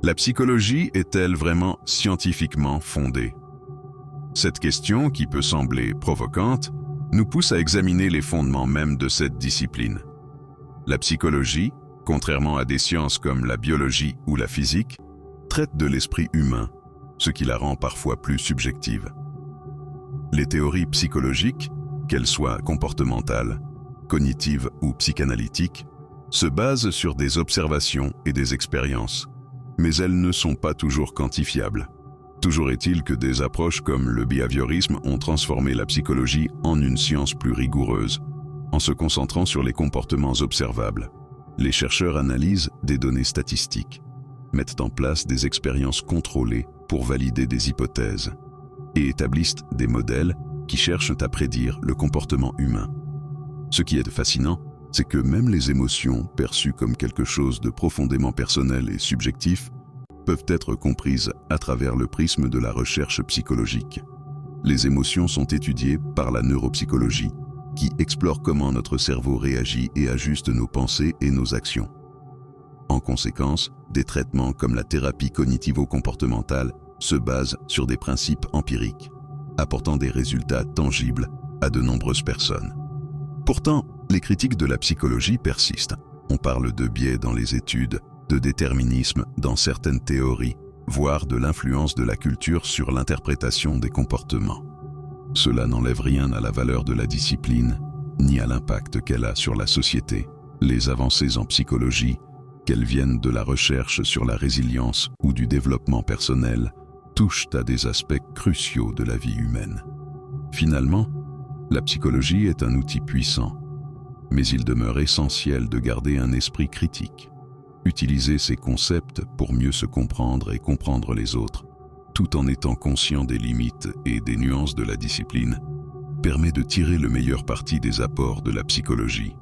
La psychologie est-elle vraiment scientifiquement fondée? Cette question, qui peut sembler provocante, nous pousse à examiner les fondements même de cette discipline. La psychologie, contrairement à des sciences comme la biologie ou la physique, traite de l'esprit humain, ce qui la rend parfois plus subjective. Les théories psychologiques, qu'elles soient comportementales, cognitives ou psychanalytiques, se basent sur des observations et des expériences, mais elles ne sont pas toujours quantifiables. Toujours est-il que des approches comme le behaviorisme ont transformé la psychologie en une science plus rigoureuse, en se concentrant sur les comportements observables. Les chercheurs analysent des données statistiques, mettent en place des expériences contrôlées pour valider des hypothèses, et établissent des modèles qui cherchent à prédire le comportement humain. Ce qui est fascinant, c'est que même les émotions, perçues comme quelque chose de profondément personnel et subjectif, peuvent être comprises à travers le prisme de la recherche psychologique. Les émotions sont étudiées par la neuropsychologie, qui explore comment notre cerveau réagit et ajuste nos pensées et nos actions. En conséquence, des traitements comme la thérapie cognitivo-comportementale se basent sur des principes empiriques, apportant des résultats tangibles à de nombreuses personnes. Pourtant, les critiques de la psychologie persistent. On parle de biais dans les études, de déterminisme dans certaines théories, voire de l'influence de la culture sur l'interprétation des comportements. Cela n'enlève rien à la valeur de la discipline, ni à l'impact qu'elle a sur la société. Les avancées en psychologie, qu'elles viennent de la recherche sur la résilience ou du développement personnel, touchent à des aspects cruciaux de la vie humaine. Finalement, la psychologie est un outil puissant, mais il demeure essentiel de garder un esprit critique. Utiliser ces concepts pour mieux se comprendre et comprendre les autres, tout en étant conscient des limites et des nuances de la discipline, permet de tirer le meilleur parti des apports de la psychologie.